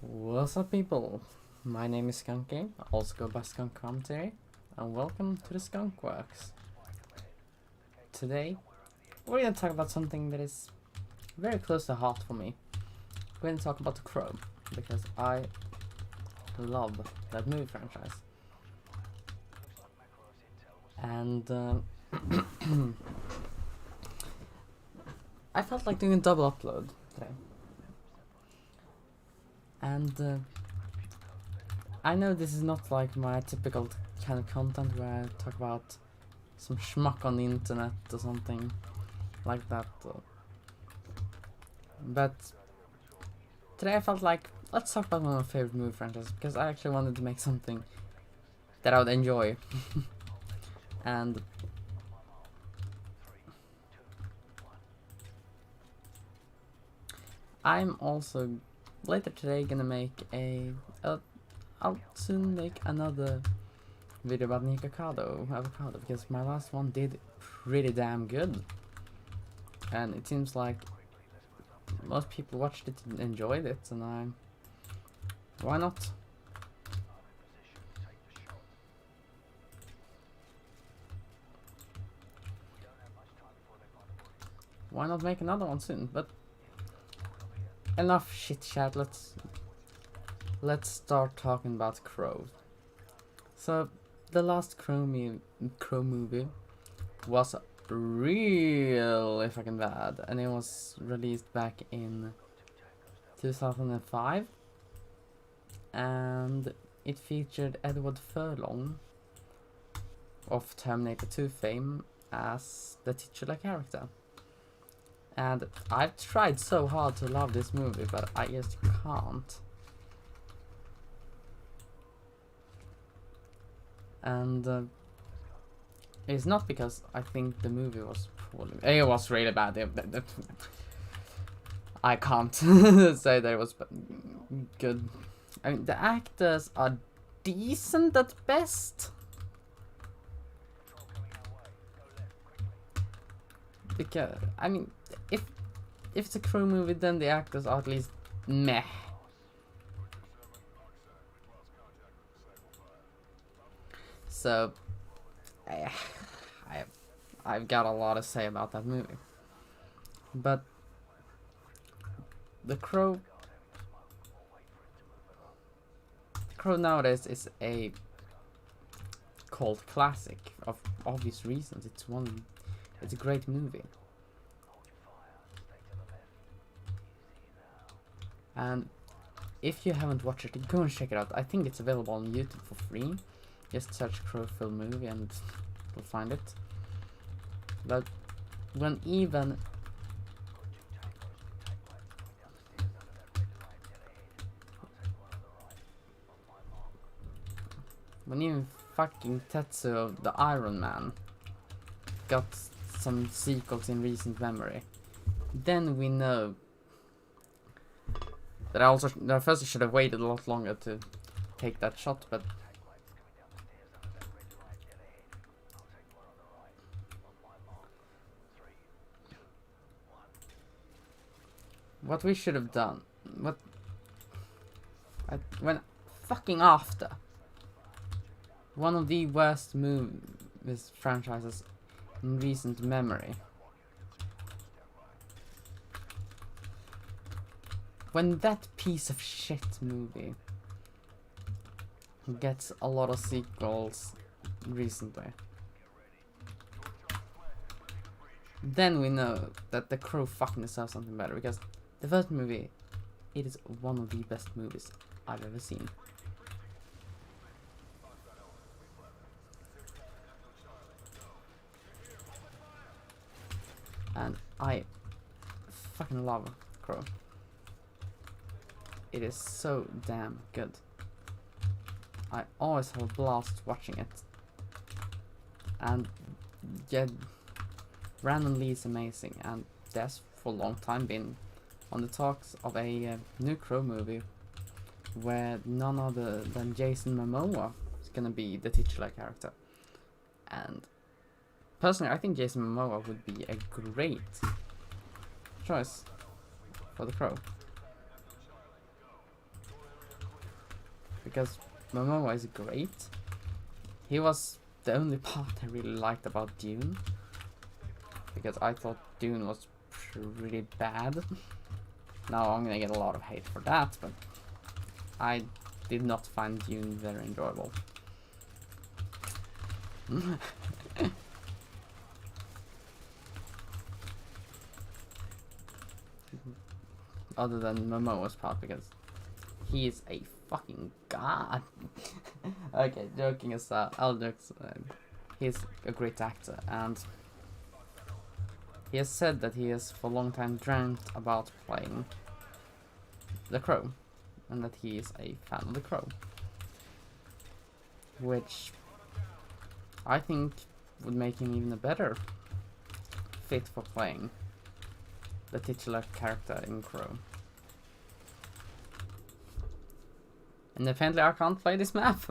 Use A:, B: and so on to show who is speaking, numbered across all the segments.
A: What's up, people? My name is Skunky, also go by Skunk Commentary, and welcome to the Skunk Works. Today, we're gonna talk about something that is very close to heart for me. We're gonna talk about The Crow, because I love that movie franchise. And I felt like doing a double upload today. And I know this is not like my typical kind of content where I talk about some schmuck on the internet or something like that. But today I felt like, let's talk about one of my favorite movie franchises, because I actually wanted to make something that I would enjoy. And I'm also later today gonna make I'll soon make another video about Nikocado Avocado, because my last one did pretty damn good, and it seems like most people watched it and enjoyed it, and why not? Why not make another one soon? But enough shit chat. Let's start talking about Crow. So the last Crow movie was really fucking bad, and it was released back in 2005, and it featured Edward Furlong of Terminator 2 fame as the titular character. And I've tried so hard to love this movie, but I just can't. And it's not because I think the movie was poorly. It was really bad. I can't say that it was good. I mean, the actors are decent at best. Because, I mean, if it's a Crow movie, then the actors are at least meh. So, I've got a lot to say about that movie. But The Crow nowadays is a cult classic of obvious reasons. It's a great movie. And if you haven't watched it, go and check it out. I think it's available on YouTube for free. Just search Crow film movie and you'll find it. But when even fucking Tetsuo the Iron Man got some sequels in recent memory, then we know that I first should have waited a lot longer to take that shot, but what we should have done, when fucking after one of the worst movies franchises in recent memory, when that piece of shit movie gets a lot of sequels recently, then we know that The Crow fucking deserves something better, because the first movie, it is one of the best movies I've ever seen. And I fucking love Crow. It is so damn good. I always have a blast watching it. And yeah, Brandon Lee is amazing, and there's for a long time been on the talks of a new Crow movie where none other than Jason Momoa is gonna be the titular character. And personally, I think Jason Momoa would be a great choice for The Crow. because Momoa is great. He was the only part I really liked about Dune, because I thought Dune was pretty bad. Now I'm gonna get a lot of hate for that, but I did not find Dune very enjoyable. Other than Momoa's part, because he is a fucking god. Okay, joking aside, he's a great actor, and he has said that he has for a long time dreamt about playing The Crow, and that he is a fan of The Crow, which I think would make him even a better fit for playing the titular character in Crow. And apparently I can't play this map.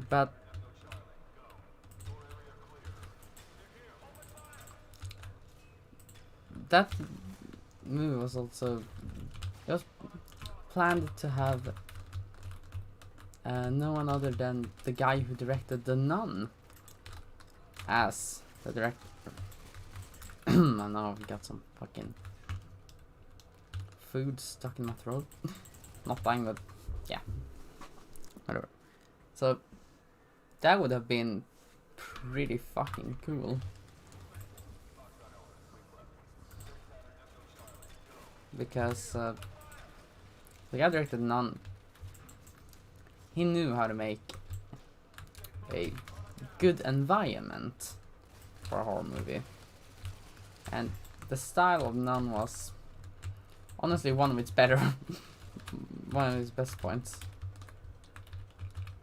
A: But that movie was also, it was planned to have no one other than the guy who directed The Nun as the director. And now I've got some fucking food stuck in my throat. Not dying, but yeah, whatever. So that would have been pretty fucking cool, because the guy directed Nun, he knew how to make a good environment for a horror movie, and the style of Nun was honestly one of its better one of its best points,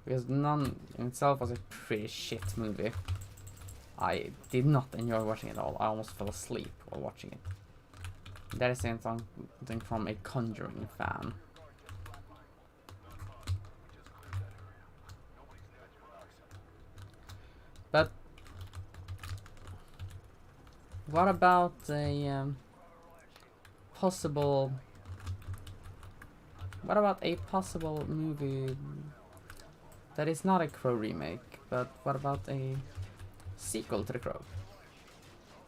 A: because Nun in itself was a pretty shit movie. I did not enjoy watching it at all. I almost fell asleep while watching it. That is saying something from a Conjuring fan. But what about a possible movie that is not a Crow remake, but what about a sequel to The Crow?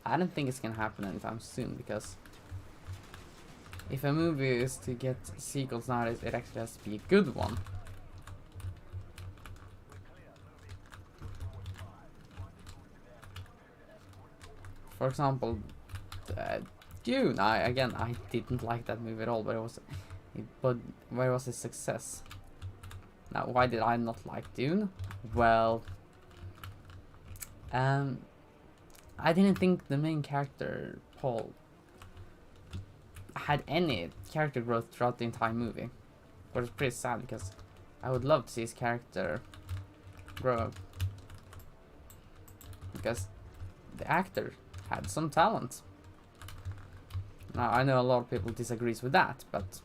A: I don't think it's gonna happen anytime soon, because if a movie is to get sequels nowadays, it actually has to be a good one. For example, Dune. I didn't like that movie at all, but it was a success. Now, why did I not like Dune? Well, I didn't think the main character, Paul, had any character growth throughout the entire movie. But it's pretty sad, because I would love to see his character grow up, because the actor had some talent. Now, I know a lot of people disagrees with that, but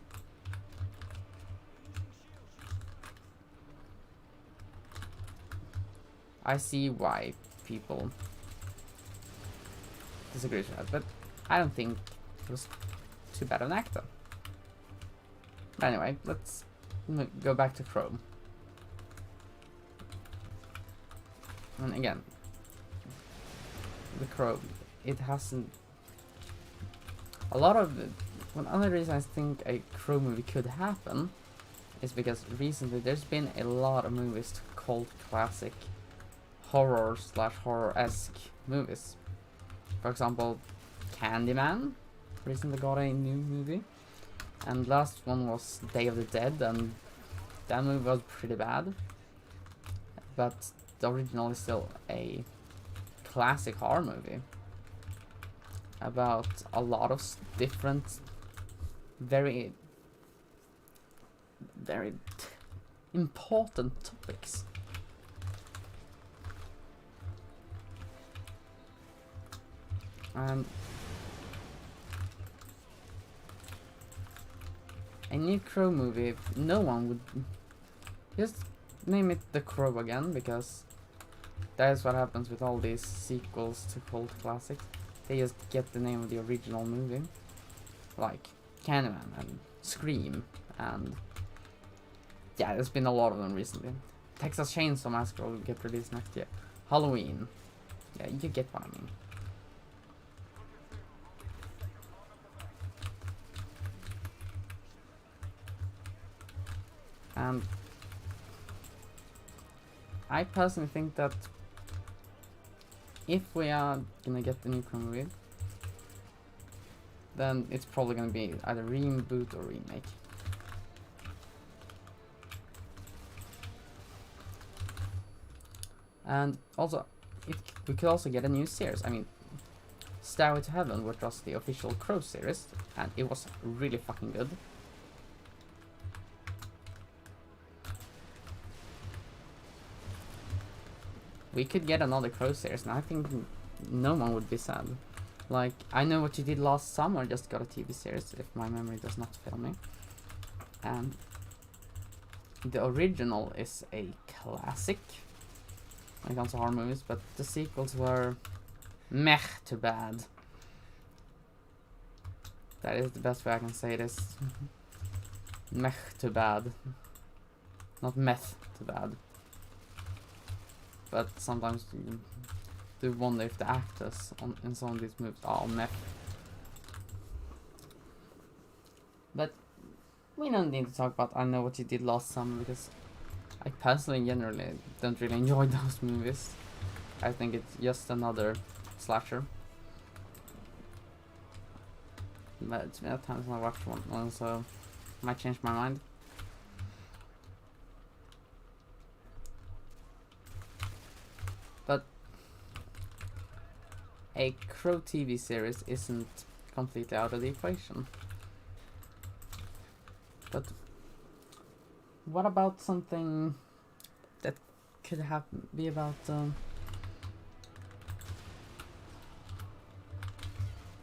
A: I see why people disagree with that, but I don't think it was too bad an actor. But anyway, let's go back to Crow. And again, The Crow, it hasn't... One other reason I think a Crow movie could happen is because recently there's been a lot of movies to cult classic horror/horror-esque movies. For example, Candyman recently got a new movie, and last one was Day of the Dead, and that movie was pretty bad, but the original is still a classic horror movie about a lot of different, very important topics. And a new Crow movie, no one would just name it The Crow again, because that is what happens with all these sequels to cult classics. They just get the name of the original movie. like Candyman and Scream, and yeah, there's been a lot of them recently. Texas Chainsaw Massacre will get released next year. Halloween. Yeah, you get what I mean. And I personally think that if we are gonna get the new Crow movie, then it's probably gonna be either reboot or remake. And also, we could also get a new series. I mean, Stairway to Heaven, which was the official Crow series, and it was really fucking good. We could get another Crow series, and I think no one would be sad. Like, I Know What You Did Last Summer just got a TV series, if my memory does not fail me. And the original is a classic when it comes to horror movies, but the sequels were meh to bad. That is the best way I can say this. Meh to bad. Not meth to bad. But sometimes you do wonder if the actors in some of these movies are meh. But we don't need to talk about I Know What You Did Last Summer, because I personally generally don't really enjoy those movies. I think it's just another slasher. But it's been a time since I watched one, so I might change my mind. But a Crow TV series isn't completely out of the equation. But what about something that could be about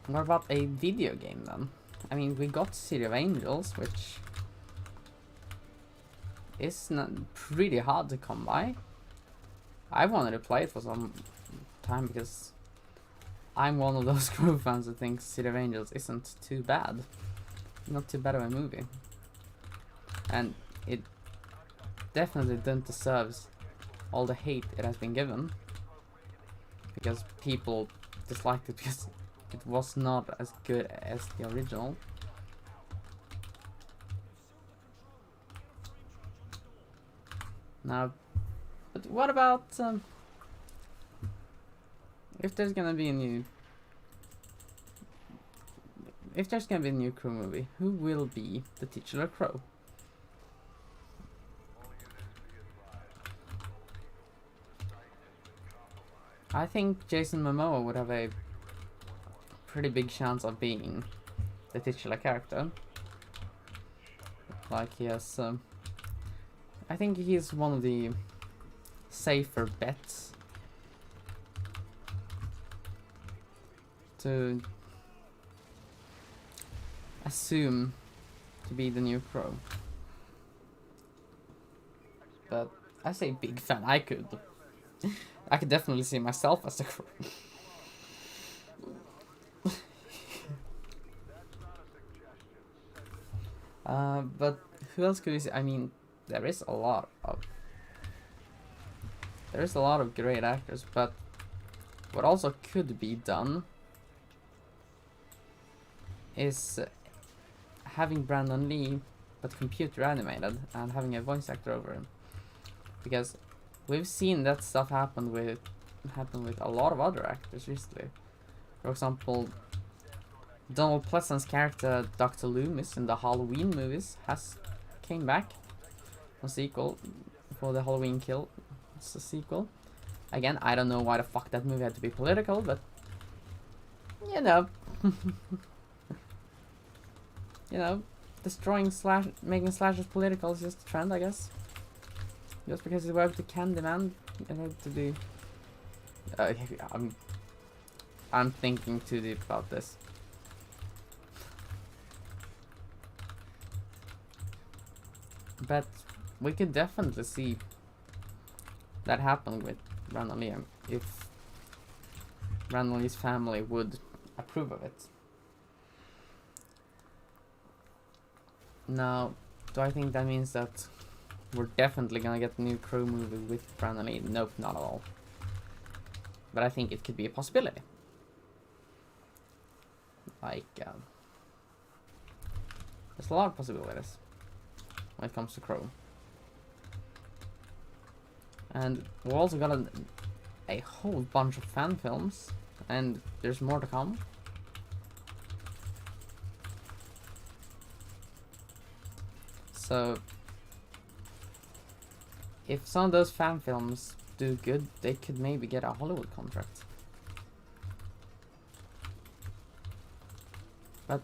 A: what about a video game then? I mean, we got City of Angels, which is pretty hard to come by. I wanted to play it for some time because I'm one of those Crow fans who thinks City of Angels isn't too bad. Not too bad of a movie. And it definitely doesn't deserve all the hate it has been given. Because people disliked it because it was not as good as the original. Now, but what about if there's gonna be a new Crow movie, who will be the titular Crow? I think Jason Momoa would have a pretty big chance of being the titular character. Like he has, I think he's one of the safer bets to assume to be the new Crow. But I say big fan, I could definitely see myself as the Crow. But who else could we see? I mean, there is a lot of great actors, but what also could be done is having Brandon Lee, but computer animated, and having a voice actor over him, because we've seen that stuff happen with a lot of other actors recently. For example, Donald Pleasant's character Dr. Loomis in the Halloween movies came back. A sequel for the Halloween Kill. It's a sequel. Again, I don't know why the fuck that movie had to be political, but you know, making slashers political is just a trend, I guess. Just because it worked with Candyman, it had to be. I'm thinking too deep about this. But we could definitely see that happen with Brandon Lee if Brandon Lee's family would approve of it. Now, do I think that means that we're definitely gonna get a new Crow movie with Brandon Lee? Nope, not at all. But I think it could be a possibility. Like, there's a lot of possibilities when it comes to Crow. And we've also got a whole bunch of fan films, and there's more to come. So, if some of those fan films do good, they could maybe get a Hollywood contract. But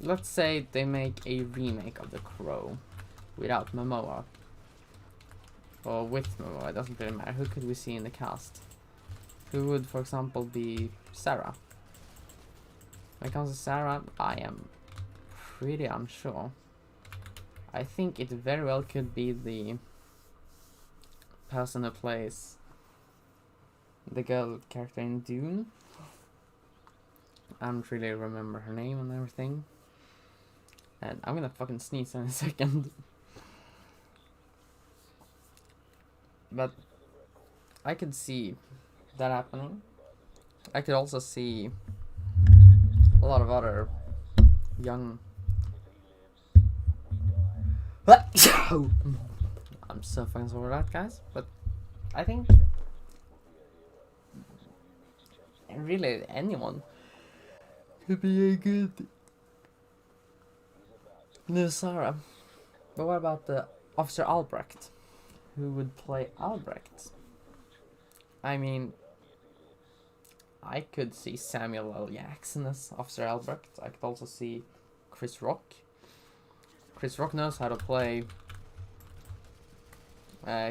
A: let's say they make a remake of The Crow without Momoa. Or with Momoa, it doesn't really matter. Who could we see in the cast? Who would, for example, be Sarah? When it comes to Sarah, I am pretty unsure. I think it very well could be the person who plays the girl character in Dune. I don't really remember her name and everything. And I'm gonna fucking sneeze in a second. But I could see that happening. I could also see a lot of other young... I'm so fucking sorry for that, guys. But I think really anyone could be a good new Sarah. But what about the Officer Albrecht? Who would play Albrecht? I mean, I could see Samuel L. Jackson as Officer Albrecht. I could also see Chris Rock. Chris Rock knows how to play.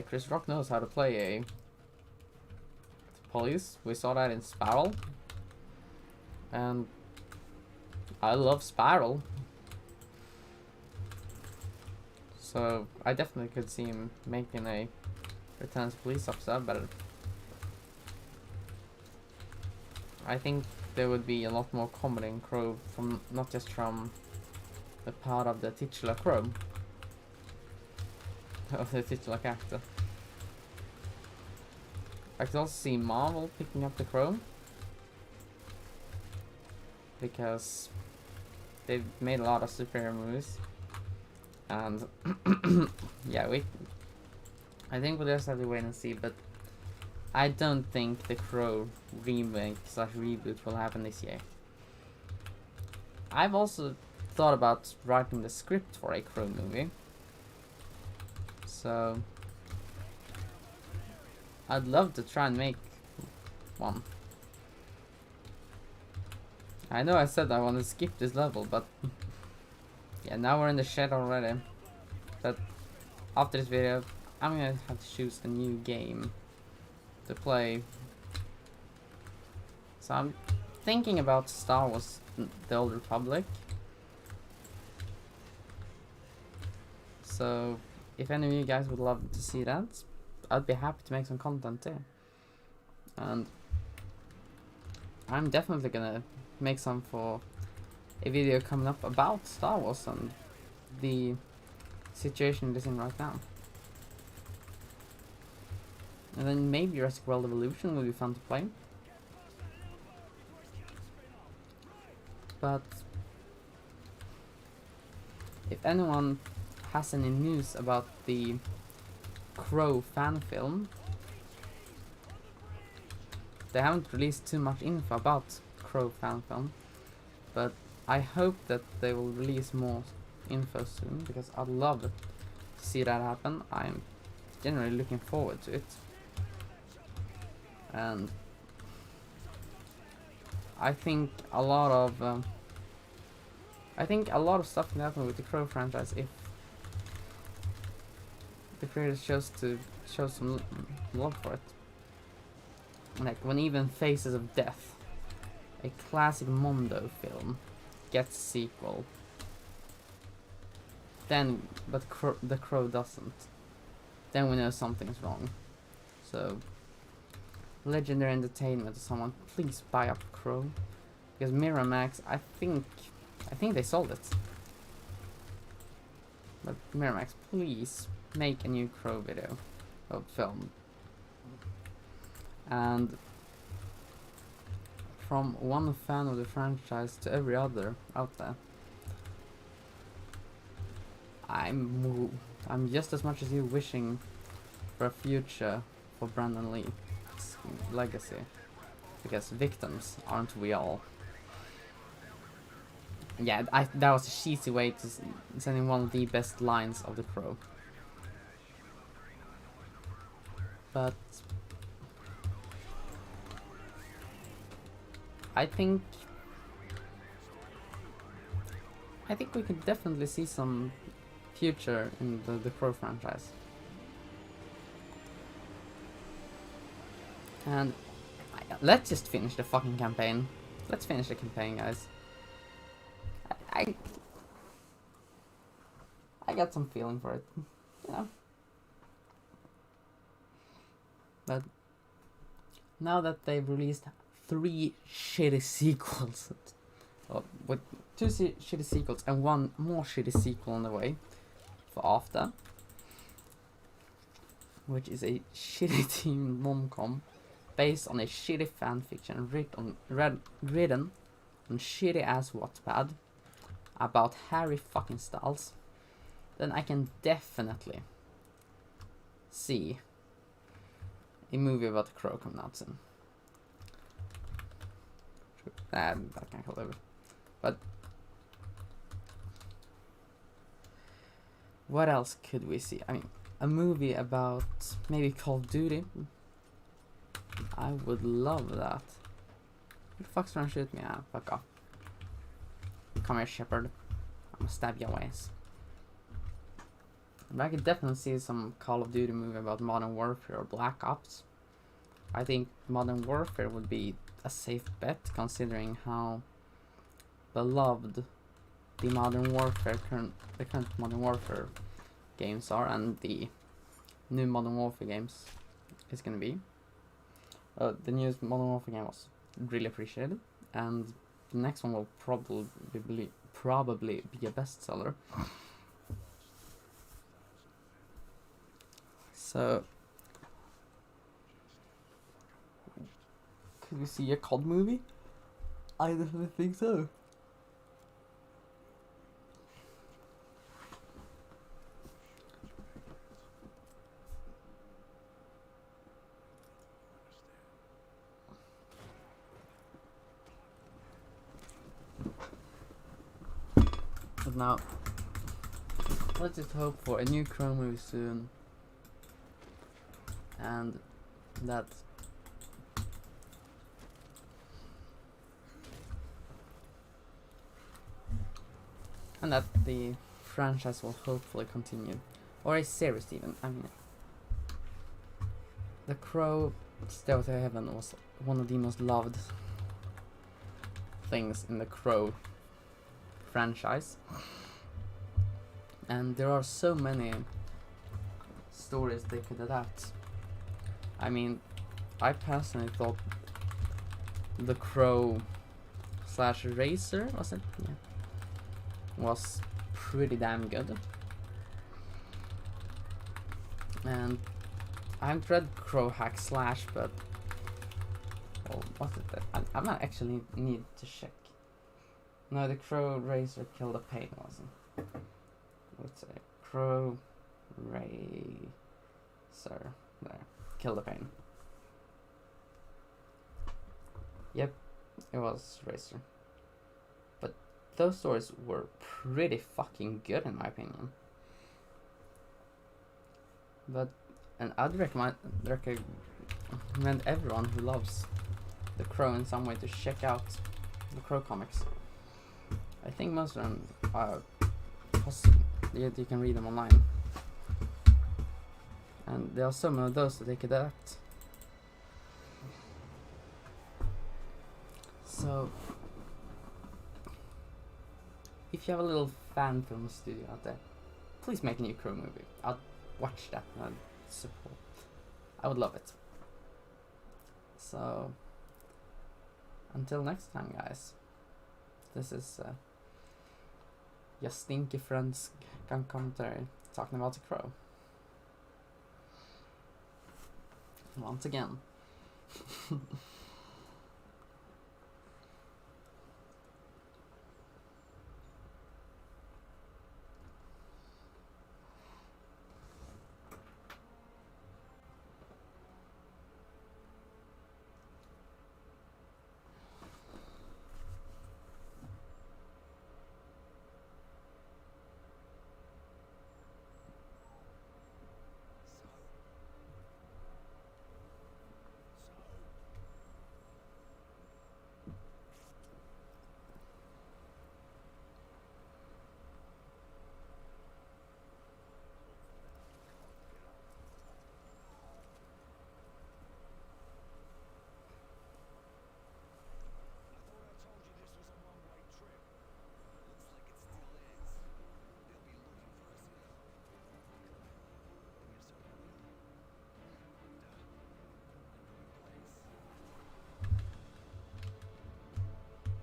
A: Chris Rock knows how to play a police. We saw that in Spiral, and I love Spiral. So I definitely could see him making a Return as Police Officer, but I think there would be a lot more comedy in Crow, from not just from the part of the titular Crow, of the titular character. I could also see Marvel picking up the Crow, because they've made a lot of superhero movies, and yeah, I think we'll just have to wait and see, but I don't think the Crow remake / reboot will happen this year. I've also thought about writing the script for a Crow movie, so I'd love to try and make one. I know I said I want to skip this level, but yeah, now we're in the shed already. But after this video, I'm gonna have to choose a new game to play. So I'm thinking about Star Wars: The Old Republic. So if any of you guys would love to see that, I'd be happy to make some content too. And I'm definitely gonna make some for a video coming up about Star Wars and the situation it is in right now. And then maybe Jurassic World Evolution will be fun to play. But if anyone has any news about the Crow fan film, they haven't released too much info about Crow fan film, but I hope that they will release more info soon, because I'd love to see that happen. I'm generally looking forward to it, and I think a lot of stuff can happen with the Crow franchise if the creators chose to show some love for it. Like when even Faces of Death, a classic Mondo film, gets a sequel, then but the Crow doesn't, then we know something's wrong. So Legendary Entertainment or someone, please buy up Crow, because Miramax, I think they sold it. But Miramax, please make a new Crow video of film. And from one fan of the franchise to every other out there, I'm just as much as you wishing for a future for Brandon Lee's legacy, because victims, aren't we all? Yeah, that was a cheesy way to send in one of the best lines of The Crow. But I think we could definitely see some future in the Crow franchise. And let's just finish the fucking campaign. Let's finish the campaign, guys. I got some feeling for it, you know. But now that they've released 3 shitty sequels, with 2 shitty sequels and 1 more shitty sequel on the way for After, which is a shitty team rom-com based on a shitty fanfiction written on shitty ass Wattpad about Harry fucking Styles, then I can definitely see a movie about the Crow coming out soon. That can't hold over. But what else could we see? I mean, a movie about maybe Call of Duty. I would love that. Who the fuck's trying to shoot me? Ah, fuck off. Come here, Shepard. I'm gonna stab your ass. But I could definitely see some Call of Duty movie about Modern Warfare or Black Ops. I think Modern Warfare would be a safe bet, considering how beloved the current Modern Warfare games are, and the new Modern Warfare games is gonna be. The newest Modern Warfare game was really appreciated, and the next one will probably be a bestseller. So, could we see a COD movie? I definitely think so. But now, let's just hope for a new Crow movie soon, and that the franchise will hopefully continue, or a series even. I mean, The Crow Stairway to Heaven was one of the most loved things in the Crow franchise, and there are so many stories they could adapt. I mean, I personally thought The Crow / Racer, was it? Yeah. Was pretty damn good. And I haven't read Crow Hack Slash, but what's it? I might actually need to check. No, the Crow Racer Kill the Pain wasn't. Let's say Crow Racer. There. Kill the Pain. Yep, it was Racer. But those stories were pretty fucking good in my opinion. But, and I'd recommend everyone who loves The Crow in some way to check out The Crow comics. I think most of them are possible. You can read them online. And there are some of those that they could adapt. So, if you have a little fan film studio out there, please make a new Crow movie. I'll watch that and support. I would love it. So, until next time, guys. This is your stinky friends can commentary talking about The Crow. Once again.